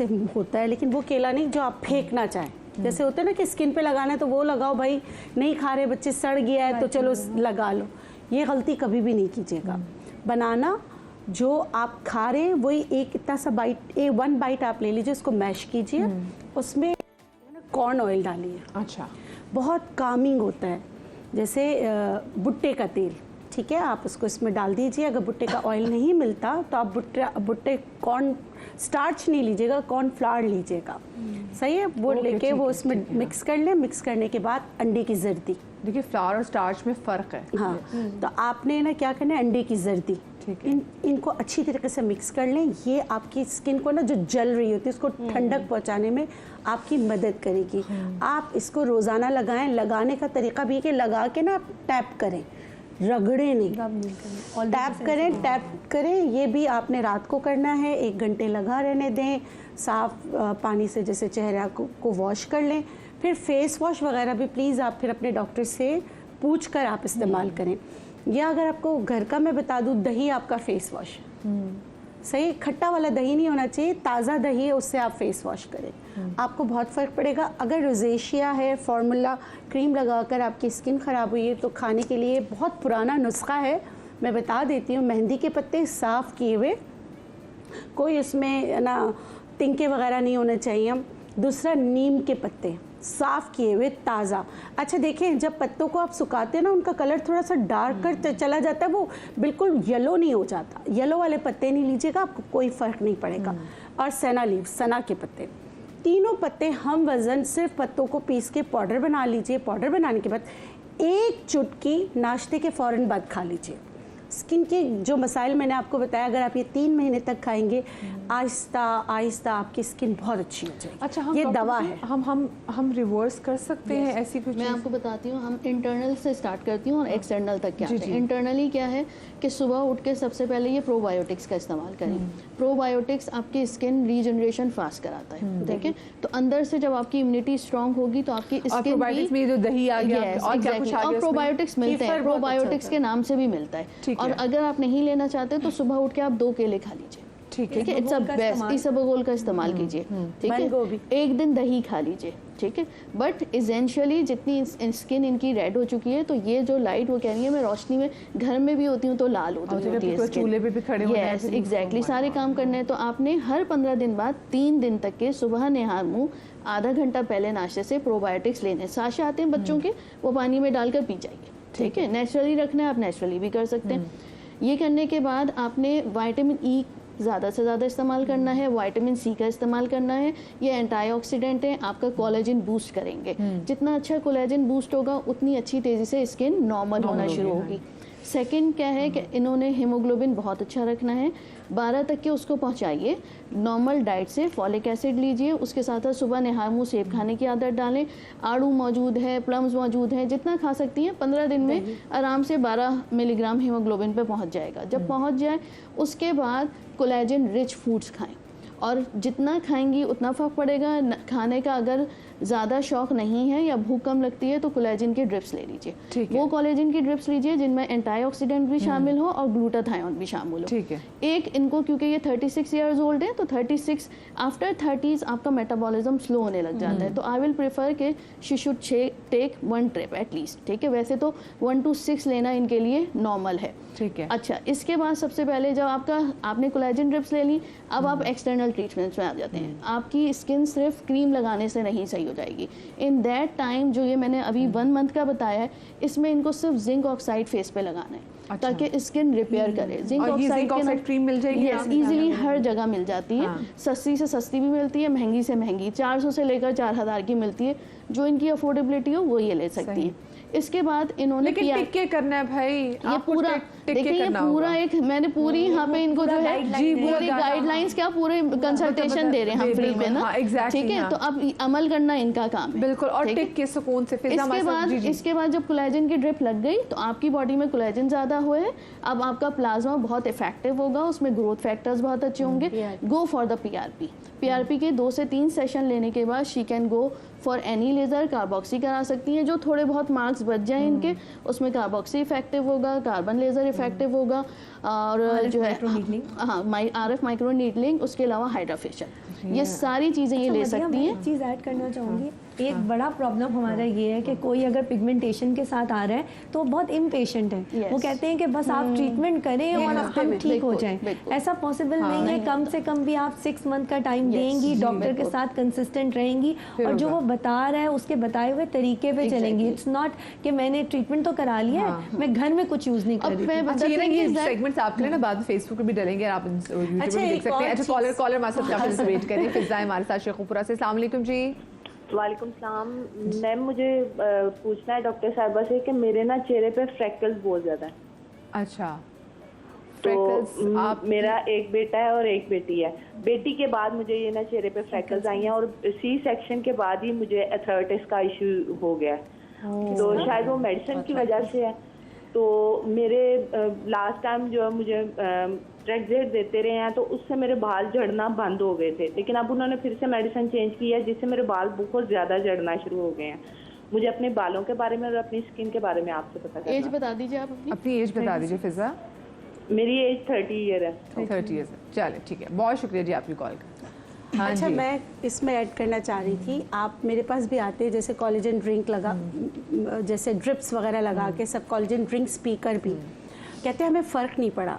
होता है, लेकिन वो केला नहीं जो आप फेंकना चाहें। जैसे होता है ना कि स्किन पे लगाना है तो वो लगाओ, भाई नहीं खा रहे बच्चे, सड़ गया है तो चलो लगा लो। ये गलती कभी भी नहीं कीजिएगा। बनाना जो आप खा रहे हैं वही एक इतना सा बाइट, 1 बाइट आप ले लीजिए, उसको मैश कीजिए, उसमें कॉर्न ऑयल डालिए। अच्छा, बहुत कामिंग होता है। जैसे भुट्टे का तेल, ठीक है, आप उसको इसमें डाल दीजिए। अगर भुट्टे का ऑयल नहीं मिलता तो आप भुट्टे कॉर्न स्टार्च नहीं लीजिएगा, कॉर्न फ्लावर लीजिएगा, सही है। वो लेके वो इसमें मिक्स कर लें। मिक्स करने के बाद अंडे की जर्दी, देखिए फ्लावर और स्टार्च में फ़र्क है। हाँ, तो आपने ना क्या करना है, अंडे की जर्दी इनको अच्छी तरीके से मिक्स कर लें। ये आपकी स्किन को ना जो जल रही होती है उसको ठंडक पहुंचाने में आपकी मदद करेगी। आप इसको रोज़ाना लगाएं। लगाने का तरीका भी है कि लगा के ना आप टैप करें, रगड़े नहीं, टैप करें, टैप करें। ये भी आपने रात को करना है, 1 घंटे लगा रहने दें। साफ पानी से जैसे चेहरा को वॉश कर लें। फिर फेस वॉश वगैरह भी प्लीज़ आप फिर अपने डॉक्टर से पूछ कर आप इस्तेमाल करें। या अगर आपको घर का मैं बता दूँ, दही आपका फेस वॉश, सही, खट्टा वाला दही नहीं होना चाहिए, ताज़ा दही है उससे आप फेस वॉश करें, आपको बहुत फ़र्क पड़ेगा। अगर रोजेशिया है, फार्मूला क्रीम लगाकर आपकी स्किन ख़राब हुई है तो खाने के लिए बहुत पुराना नुस्खा है, मैं बता देती हूँ। मेहंदी के पत्ते साफ़ किए हुए, कोई उसमें ना तिनके वगैरह नहीं होने चाहिए। दूसरा, नीम के पत्ते साफ़ किए हुए ताज़ा। अच्छा देखें, जब पत्तों को आप सुखाते हैं ना, उनका कलर थोड़ा सा डार्क कर चला जाता है, वो बिल्कुल येलो नहीं हो जाता। येलो वाले पत्ते नहीं लीजिएगा, आपको कोई फ़र्क नहीं पड़ेगा। और सना लीव, सना के पत्ते, तीनों पत्ते हम वज़न, सिर्फ पत्तों को पीस के पाउडर बना लीजिए। पाउडर बनाने के बाद 1 चुटकी नाश्ते के फ़ौरन बाद खा लीजिए। स्किन के जो मसाइल मैंने आपको बताया, अगर आप ये 3 महीने तक खाएंगे, आहिस्ता आहिस्ता आपकी स्किन बहुत अच्छी हो जाएगी। अच्छा, ये दवा है। हम रिवर्स कर सकते हैं ऐसी कुछ? मैं आपको बताती हूँ, हम इंटरनल से स्टार्ट करती हूँ और एक्सटर्नल तक क्या है। इंटरनली क्या है कि सुबह उठ के सबसे पहले ये प्रोबायोटिक्स का इस्तेमाल करें। प्रोबायोटिक्स आपकी स्किन रीजनरेशन फास्ट कराता है, ठीक है। तो अंदर से जब आपकी इम्यूनिटी स्ट्रांग होगी तो आपकी स्किन भी, जो दही आ गया और प्रोबायोटिक्स मिलते हैं, प्रोबायोटिक्स के नाम से भी मिलता है। और अगर आप नहीं लेना चाहते तो सुबह उठ के आप 2 केले खा लीजिए, ठीक है। इट्स अ बेस्ट, इसबगोल का इस्तेमाल कीजिए, ठीक है। 1 दिन दही खा लीजिए, ठीक है। बट इसेंशियली जितनी स्किन इनकी रेड हो चुकी है, तो ये जो लाइट वो कह रही है, मैं रोशनी में घर में भी होती हूँ तो लाल होती है, चूल्हे पे भी खड़े होना है, यस एग्जैक्टली, सारे काम करने हैं। तो आपने हर 15 दिन बाद 3 दिन तक के सुबह नेहार मुँह आधा घंटा पहले नाश्ते से प्रोबायोटिक्स लेने। साशे आते हैं बच्चों के, वो पानी में डालकर पी जाइए, ठीक है। नेचुरली रखना है, आप नेचुरली भी कर सकते हैं। ये करने के बाद आपने विटामिन ई ज़्यादा से ज़्यादा इस्तेमाल करना है, विटामिन सी का इस्तेमाल करना है। ये एंटीऑक्सीडेंट हैं, आपका कोलेजन बूस्ट करेंगे। जितना अच्छा कोलेजन बूस्ट होगा उतनी अच्छी तेज़ी से स्किन नॉर्मल होना शुरू होगी। सेकंड क्या है कि इन्होंने हीमोग्लोबिन बहुत अच्छा रखना है, 12 तक के उसको पहुंचाइए। नॉर्मल डाइट से फॉलिक एसिड लीजिए, उसके साथ साथ सुबह निहार मुँह सेब खाने की आदत डालें। आड़ू मौजूद है, प्लम्स मौजूद हैं, जितना खा सकती हैं। 15 दिन में आराम से 12 मिलीग्राम हीमोग्लोबिन पे पहुंच जाएगा। जब पहुंच जाए उसके बाद कोलेजन रिच फूड्स खाएं, और जितना खाएंगी उतना फ़र्क पड़ेगा। खाने का अगर ज़्यादा शौक नहीं है या भूख कम लगती है तो कोलेजन की ड्रिप्स ले लीजिए। वो कोलेजन की ड्रिप्स लीजिए जिनमें एंटीऑक्सीडेंट भी शामिल हो और ग्लूटाथायोन भी शामिल हो, ठीक है। एक इनको, क्योंकि ये 36 ईयर्स ओल्ड है, तो 36 आफ्टर 30s आपका मेटाबॉलिज्म स्लो होने लग जाता है। तो आई विल प्रेफर कि she should take 1 trip at least, ठीक है। वैसे तो 1 to 6 लेना इनके लिए नॉर्मल है, ठीक है। अच्छा, इसके बाद सबसे पहले जब आपने कोलेजन ड्रिप्स ले ली, अब आप एक्सटर्नल ट्रीटमेंट्स में आ जाते हैं। आपकी स्किन सिर्फ क्रीम लगाने से नहीं सही हो जाएगी। इन दैट टाइम जो ये मैंने अभी 1 मंथ का बताया है, इसमें इनको सिर्फ जिंक ऑक्साइड फेस पे लगाना है। अच्छा। ताकि स्किन रिपेयर करे। जिंक ऑक्साइड क्रीम मिल जाएगी, यस, इजीली हर जगह मिल जाती है। सस्ती से सस्ती भी मिलती है, महंगी से महंगी, 400 से लेकर 4000 की मिलती है। जो इनकी अफोर्डेबिलिटी हो वो ये ले सकती है। इसके बाद इन्होंने किया, टिक के करना है भाई, ये पूरा देखिए, ये पूरा एक मैंने पूरी यहाँ पे इनको जो है पूरी गाइडलाइंस क्या पूरे कंसल्टेशन दे रहे हैं हम फ्री पे ना, ठीक है। तो अब अमल करना इनका काम है, बिल्कुल। और टिक के सुकून से फिर इसके बाद जब कोलेजन की ड्रिप लग गई तो आपकी बॉडी में कोलेजन ज्यादा हुए, अब आपका प्लाज्मा बहुत इफेक्टिव होगा, उसमें ग्रोथ फैक्टर्स बहुत अच्छे होंगे। गो फॉर द पीआरपी के 2 से 3 सेशन लेने के बाद she can go for any laser. Carboxy करा सकती हैं, जो थोड़े बहुत मार्क्स बच जाएं इनके, उसमें कार्बोक्सी इफेक्टिव होगा, कार्बन लेजर इफेक्टिव होगा, और जो है हाँ RF माइक्रो नीडलिंग, उसके अलावा हाइड्रा फेशियल। ये सारी चीज़ें ये ले सकती मैं हैं। एक चीज़ ऐड करना चाहूँगी। एक बड़ा प्रॉब्लम हमारा ये है कि कोई अगर पिगमेंटेशन के साथ आ रहा है तो वो बहुत इम्पेशेंट है। Yes. वो कहते हैं कि बस आप ट्रीटमेंट करें और हम ठीक हो जाएं। ऐसा पॉसिबल नहीं है। कम से कम भी आप 6 मंथ का टाइम देंगी, डॉक्टर के साथ कंसिस्टेंट रहेंगी और जो वो बता रहा है उसके बताए हुए तरीके पे चलेंगी। इट्स नॉट कि मैंने ट्रीटमेंट तो करा लिया है, मैं घर में कुछ यूज़ नहीं कर अब रही। मैं अच्छा, ये ना बताती ये हूँ कि सेगमेंट्स आपके लिए ना बाद में फेसबुक पे भी डलेंगे और आप यूट्यूब पे भी देख एक सकते हैं। और अच्छा, कॉलर हमारे साथ काफी वेट करें। फिजा हमारे साथ शेखुपुरा से। अस्सलाम वालेकुम जी। वालेकुम सलाम मैम, मुझे पूछना है डॉक्टर साहिबा से कि मेरे ना चेहरे पे फ्रैकल्स बहुत ज़्यादा है। अच्छा, तो फ्रैकल्स आप मेरा एक बेटा है और एक बेटी है। बेटी के बाद मुझे ये ना चेहरे पे फ्रैकल्स आई हैं और सी सेक्शन के बाद ही मुझे एथराइटिस का इशू हो गया है। तो शायद वो मेडिसिन की वजह से है। तो मेरे लास्ट टाइम जो है मुझे ट्रेक्जेट देते रहे हैं तो उससे मेरे बाल झड़ना बंद हो गए थे, लेकिन अब उन्होंने फिर से मेडिसिन चेंज की है जिससे मेरे बाल बहुत ज़्यादा झड़ना शुरू हो गए हैं। मुझे अपने बालों के बारे में और अपनी स्किन के बारे में आपसे पता एज करना। बता दीजिए आप अपनी। अपनी एज बता दीजिए फिजा। मेरी एज 30 ईयर है। 30 ईयर्स। चले, ठीक है, बहुत शुक्रिया जी आपकी कॉल का। हाँ अच्छा, जी। मैं इसमें ऐड करना चाह रही थी, आप मेरे पास भी आते हैं जैसे कोलेजन ड्रिंक लगा, जैसे ड्रिप्स वगैरह लगा के सब कोलेजन ड्रिंक्स पीकर भी कहते हैं हमें फ़र्क नहीं पड़ा।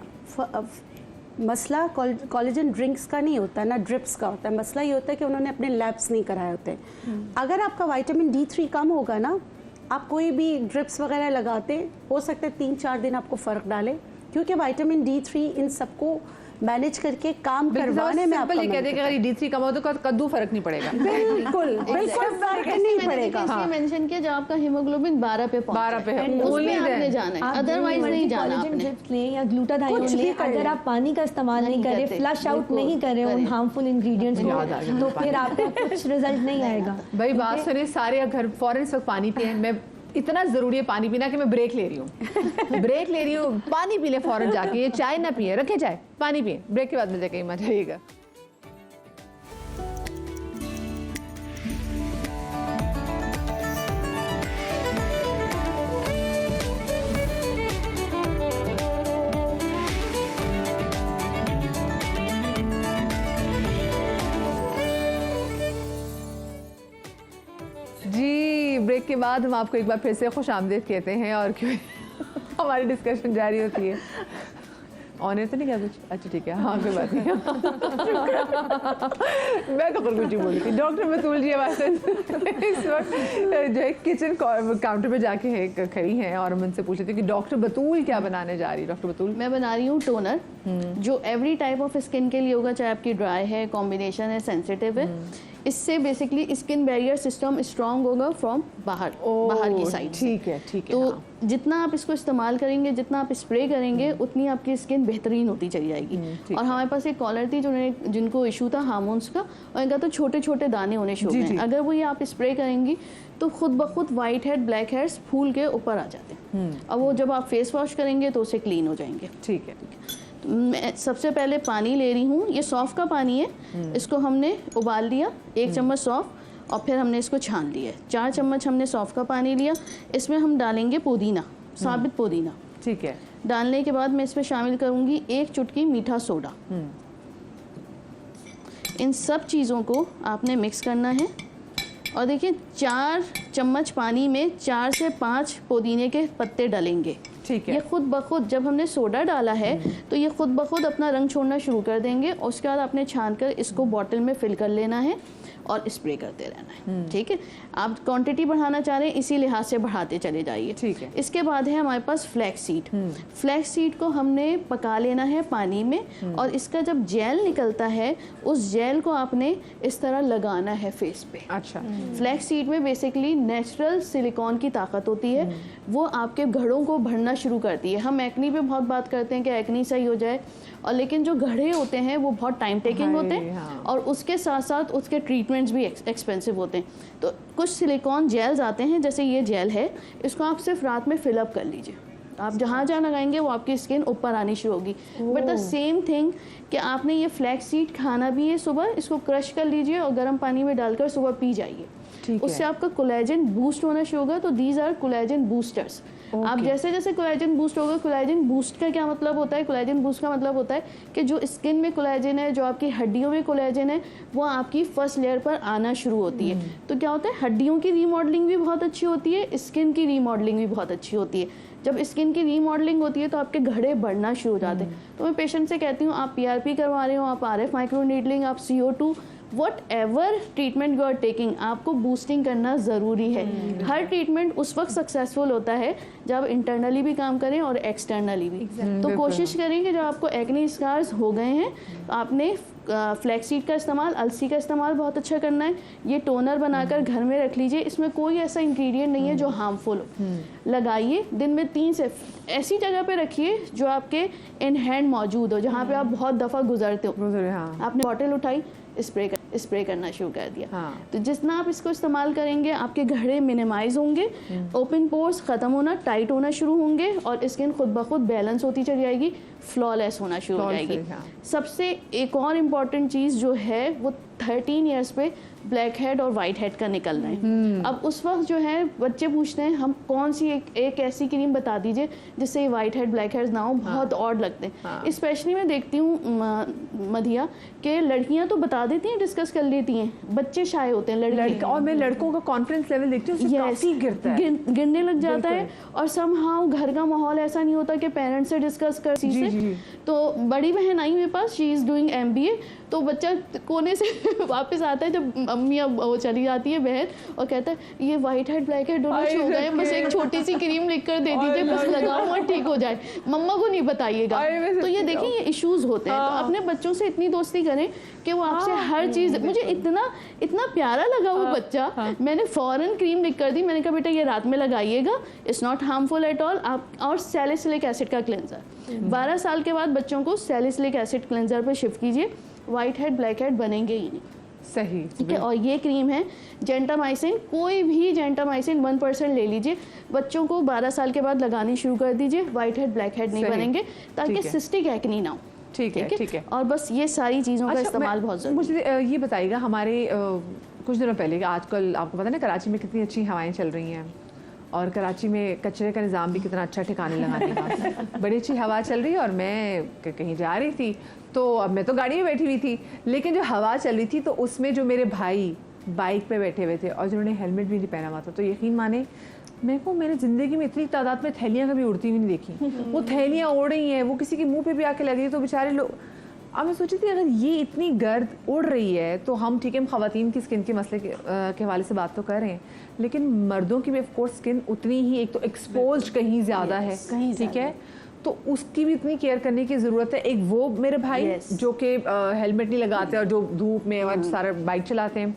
मसला कोलेजन ड्रिंक्स का नहीं होता ना ड्रिप्स का होता है। मसला ये होता है कि उन्होंने अपने लैब्स नहीं कराए होते। अगर आपका विटामिन D3 कम होगा ना, आप कोई भी ड्रिप्स वगैरह लगाते, हो सकता है 3-4 दिन आपको फ़र्क डाले, क्योंकि विटामिन D3 इन सबको मैनेज करके काम करवाने में आपका ये कहते हैं कि अगर D3 कम हो तो कद्दू फर्क नहीं पड़ेगा। बिल्कुल बिल्कुल फर्क नहीं पड़ेगा। इसलिए मेंशन किया जब आपका हीमोग्लोबिन 12 पे पहुंचे, 12 पे है, उस only पे आपने then। जाना है, आप अदरवाइज नहीं जाना कोलेजन आपने। ड्रिप्स लें या ग्लूटाथायोन कुछ भी लें, कर अगर लें। आप पानी का इस्तेमाल नहीं नहीं करें, करते, फ्लश आउट बिल्कुल, नहीं करें उन करें। हार्मफुल इंग्रेडिएंट्स याद आ गया को, तो फिर आपको कुछ रिजल्ट नहीं आएगा। भाई बात सुनिए, सारे घर फौरन इस वक्त पानी पिए। मैं इतना जरूरी है पानी पीना कि मैं ब्रेक ले रही हूँ। ब्रेक ले रही हूँ, पानी पी ले फौरन जाके। ये चाय ना पिए, रखे चाय, पानी पिए। ब्रेक के बाद मिल जाएगा, मजा आइएगा। जी, ब्रेक के बाद हम आपको एक बार फिर से खुश आमदीद कहते हैं और क्यों हमारी डिस्कशन जारी होती है। ऑन है तो नहीं क्या कुछ? अच्छा ठीक है, हाँ कोई बात नहीं। मैं तो कुछ ही बोली थी। डॉक्टर बतूल जी हमारे साथ इस वक्त जो है किचन काउंटर पे जाके खड़ी हैं और हम उनसे पूछ रहे थे कि डॉक्टर बतूल क्या बनाने जा रही है। डॉक्टर बतूल, मैं बना रही हूँ टोनर जो एवरी टाइप ऑफ स्किन के लिए होगा, चाहे आपकी ड्राई है, कॉम्बिनेशन है, सेंसिटिव है। इससे basically skin barrier system strong होगा फ्रॉम बाहर की साइड से। ठीक है, ठीक है। तो हाँ। जितना आप इसको इस्तेमाल करेंगे, जितना आप स्प्रे करेंगे, उतनी आपकी स्किन बेहतरीन होती चली जाएगी। ठीक और हमारे पास एक कॉलर थी जिनको इशू था हार्मोन्स का, और इनका तो छोटे छोटे दाने होने शुरू जी, हैं। जी। अगर वो ये आप स्प्रे करेंगी तो खुद ब खुद वाइट हेड, ब्लैक हेड्स फूल के ऊपर आ जाते हैं। और वो जब आप फेस वॉश करेंगे तो उससे क्लीन हो जाएंगे। ठीक है। तो मैं सबसे पहले पानी ले रही हूँ, ये सौंफ का पानी है। इसको हमने उबाल लिया, 1 चम्मच सौंफ, और फिर हमने इसको छान लिया। 4 चम्मच हमने सौंफ का पानी लिया। इसमें हम डालेंगे पुदीना, साबित पुदीना। ठीक है। डालने के बाद मैं इसमें शामिल करूँगी 1 चुटकी मीठा सोडा। इन सब चीज़ों को आपने मिक्स करना है। और देखिए 4 चम्मच पानी में 4 से 5 पुदीने के पत्ते डलेंगे। ठीक है। ये खुद ब खुद, जब हमने सोडा डाला है तो ये खुद ब खुद अपना रंग छोड़ना शुरू कर देंगे। और उसके बाद आपने छान कर इसको बॉटल में फिल कर लेना है और स्प्रे करते रहना है। ठीक है, आप क्वांटिटी बढ़ाना चाह रहे हैं, इसी लिहाज से बढ़ाते चले जाइए। ठीक है। इसके बाद है हमारे पास फ्लैक्स सीड। फ्लैक्स सीड को हमने पका लेना है पानी में, और इसका जब जेल निकलता है उस जेल को आपने इस तरह लगाना है फेस पे। अच्छा। फ्लैक्स सीड में बेसिकली नेचुरल सिलिकॉन की ताकत होती है। वो आपके घड़ों को भरना शुरू करती है। हम एक्नी पे बहुत बात करते हैं कि एक्नी सही हो जाए, और लेकिन जो घड़े होते हैं वो बहुत टाइम टेकिंग होते हैं। हाँ। और उसके साथ साथ उसके ट्रीटमेंट्स भी एक्सपेंसिव होते हैं। तो कुछ सिलिकॉन जेल्स आते हैं, जैसे ये जेल है, इसको आप सिर्फ रात में फिलअप कर लीजिए। आप जहाँ जहाँ लगाएंगे वो आपकी स्किन ऊपर आनी शुरू होगी। बट द सेम थिंग कि आपने ये फ्लैक्स सीड खाना भी है सुबह, इसको क्रश कर लीजिए और गर्म पानी में डालकर सुबह पी जाइए। ठीक है। उससे आपका कोलेजन बूस्ट होना शुरू होगा। तो दीज आर कोलेजन बूस्टर्स। आप जैसे जैसे कोलेजन बूस्ट होगा, कोलेजन बूस्ट का क्या मतलब होता है? कोलेजन बूस्ट का मतलब होता है कि जो स्किन में कोलेजन है, जो आपकी हड्डियों में कोलेजन है, वो आपकी फर्स्ट लेयर पर आना शुरू होती है। तो क्या होता है, हड्डियों की रीमॉडलिंग भी बहुत अच्छी होती है, स्किन की रीमॉडलिंग भी बहुत अच्छी होती है। जब स्किन की रीमॉडलिंग होती है तो आपके घड़े बढ़ना शुरू हो जाते हैं। तो मैं पेशेंट से कहती हूँ, आप PRP करवा रहे हो, आप RF माइक्रो नीडलिंग, आप CO2, whatever treatment you are taking, आपको बूस्टिंग करना ज़रूरी है। हर ट्रीटमेंट उस वक्त सक्सेसफुल होता है जब इंटरनली भी काम करें और एक्सटर्नली भी। तो कोशिश करें कि जब आपको एक्ने स्कार्स हो गए हैं, आपने फ्लैक्सीड का इस्तेमाल, अलसी का इस्तेमाल बहुत अच्छा करना है। ये टोनर बनाकर घर में रख लीजिए, इसमें कोई ऐसा इंग्रेडिएंट नहीं है जो हार्मफुल हो। लगाइए, दिन में 3 से ऐसी जगह पे रखिए जो आपके इन हैंड मौजूद हो, जहाँ पे आप बहुत दफ़ा गुजरते हो। आपने बॉटल उठाई, स्प्रे करना शुरू कर दिया। तो जितना आप इसको इस्तेमाल करेंगे, आपके घड़े मिनिमाइज होंगे, ओपन पोर्स खत्म होना, टाइट होना शुरू होंगे और स्किन खुद ब खुद बैलेंस होती चली जाएगी, फ्लॉलेस होना शुरू हो जाएगी। सबसे एक और इम्पॉर्टेंट चीज़ जो है वो 13 ईयर्स पे ब्लैक हेड और वाइट हेड का निकलना है। अब उस वक्त जो है बच्चे पूछते हैं हम कौन सी एक ऐसी क्रीम बता दीजिए जिससे वाइट हेड ब्लैक हेड्स ना हो, बहुत ऑड लगते हैं। स्पेशली मैं देखती हूँ मधिया कि लड़कियां तो बता देती हैं, डिस्कस कर लेती हैं, बच्चे शाय होते हैं लड़के। और मैं लड़कों का कॉन्फिडेंस लेवल देखती हूँ, काफी गिरता है, गिरने लग जाता है। और समहाउ घर का माहौल ऐसा नहीं होता कि पेरेंट्स से डिस्कस कर चीज़ें। तो बड़ी बहन आई मेरे पास, शी इज़ डूइंग MBA, तो बच्चा कोने से वापस आता है जब अम्मी वो चली जाती है बहन, और कहता है ये वाइट हेड ब्लैक हेड दोनों हो गए, बस एक छोटी सी क्रीम लिख कर दे दीजिए, बस लगाओ और ठीक हो जाए, मम्मा को नहीं बताइएगा। तो ये देखिए ये इश्यूज होते हैं। तो अपने बच्चों से इतनी दोस्ती करें कि वो आपसे हर चीज़, मुझे इतना प्यारा लगा वो बच्चा, मैंने फ़ौरन क्रीम लिख कर दी, मैंने कहा बेटा ये रात में लगाइएगा, it's not harmful at all. आप और सैलिसिलिक एसिड का क्लेंजर 12 साल के बाद बच्चों को सैलिसिलिक एसिड क्लेंजर पर शिफ्ट कीजिए, वाइट हेड ब्लैक हेड बनेंगे ही नहीं। सही, ठीक है। और ये क्रीम है जेंटामाइसिन, कोई भी जेंटामाइसिन 1% ले लीजिए, बच्चों को 12 साल के बाद लगानी शुरू कर दीजिए, वाइट हेड ब्लैक हेड नहीं बनेंगे, ताकि सिस्टिक एक्ने ना हो। ठीक है। और बस ये सारी चीज़ों का इस्तेमाल बहुत ज़रूरी है। मुझे ये बताइएगा, हमारे कुछ दिनों पहले, आजकल आपको पता है ना कराची में कितनी अच्छी हवाएं चल रही हैं, और कराची में कचरे का निज़ाम भी कितना अच्छा ठिकाने लगाने का, बड़ी अच्छी हवा चल रही है। और मैं कहीं जा रही थी, तो अब मैं तो गाड़ी में बैठी हुई थी, लेकिन जो हवा चल रही थी तो उसमें जो मेरे भाई बाइक पे बैठे हुए थे और जिन्होंने हेलमेट भी नहीं पहना हुआ था, तो यकीन माने मैंने ज़िंदगी में इतनी तादाद में थैलियाँ कभी उड़ती हुई नहीं देखी। वो थैलियाँ उड़ रही हैं, वो किसी के मुँह पे भी आके लग रही है, तो बेचारे लोग। अब मैं सोची थी अगर ये इतनी गर्द उड़ रही है तो हम ठीक है, हम ख़वातीन की स्किन के मसले के हवाले से बात तो कर रहे हैं, लेकिन मर्दों की भी ऑफ कोर्स स्किन उतनी ही, एक तो एक्सपोज कहीं ज़्यादा है, ठीक है, तो उसकी भी इतनी केयर करने की ज़रूरत है। एक वो मेरे भाई जो कि हेलमेट नहीं लगाते और जो धूप में और सारा बाइक चलाते हैं,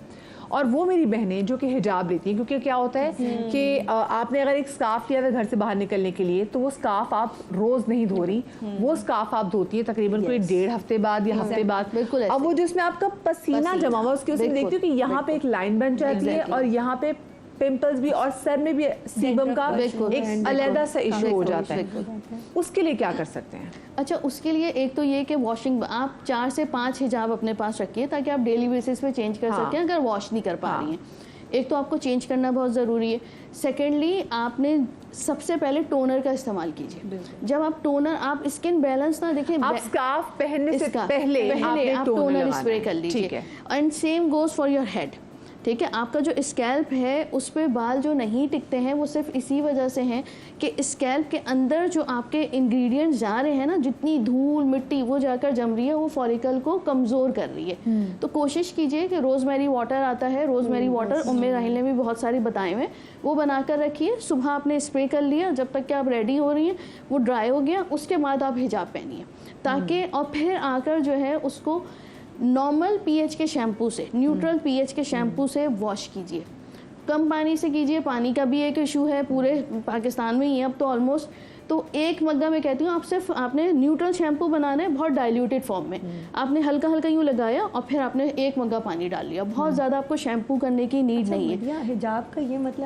और वो मेरी बहनें जो कि हिजाब लेती हैं, क्योंकि क्या होता है कि आपने अगर एक स्कार्फ लिया था घर से बाहर निकलने के लिए, तो वो स्कार्फ आप रोज नहीं धो रही, वो स्कार्फ आप धोती है तकरीबन कोई 1.5 हफ्ते बाद या हफ्ते बाद। अब वो जिसमें आपका पसीना जमा हुआ, उसके उसमें देखती हूँ कि यहाँ पे एक लाइन बन जाती है और यहाँ पे पिंपल्स भी, और सर में भी सीबम का एक अलग सा इशू हो जाता है। उसके लिए क्या कर सकते हैं? अच्छा, उसके लिए एक तो ये कि वॉशिंग, आप 4 से 5 हिजाब अपने पास रखिए ताकि आप डेली बेसिस पे चेंज कर सकें अगर वॉश नहीं कर पा रही हैं। एक तो आपको चेंज करना बहुत ज़रूरी है। सेकेंडली, आपने सबसे पहले टोनर का इस्तेमाल कीजिए। जब आप टोनर, आप स्किन बैलेंस ना देखें, आप स्कार्फ पहनने से पहले आप टोनर स्प्रे कर लीजिए। And same goes for your head. ठीक है, आपका जो स्कैल्प है उस पर बाल जो नहीं टिकते हैं वो सिर्फ इसी वजह से हैं कि स्कैल्प के अंदर जो आपके इंग्रेडिएंट्स जा रहे हैं ना, जितनी धूल मिट्टी वो जाकर जम रही है, वो फॉलिकल को कमज़ोर कर रही है। तो कोशिश कीजिए कि रोज़मेरी वाटर आता है, रोज़मेरी वाटर उम्मे राहिल ने भी बहुत सारी बताए हुए, वो बनाकर रखिए। सुबह आपने स्प्रे कर लिया, जब तक कि आप रेडी हो रही हैं वो ड्राई हो गया, उसके बाद आप हिजाब पहनिए, ताकि और फिर आकर जो है उसको नॉर्मल पीएच के शैम्पू से, न्यूट्रल पीएच के शैम्पू से वॉश कीजिए। कम पानी से कीजिए, पानी का भी एक इशू है पूरे पाकिस्तान में ही है अब तो ऑलमोस्ट। तो एक मग्गा में कहती हूँ, आप सिर्फ आपने न्यूट्रल शैम्पू बनाना है बहुत डाइल्यूटेड फॉर्म में, आपने हल्का हल्का यूँ लगाया और फिर आपने एक मग्गा पानी डाल लिया, बहुत ज़्यादा आपको शैम्पू करने की नीड नहीं है। हिजाब का ये मतलब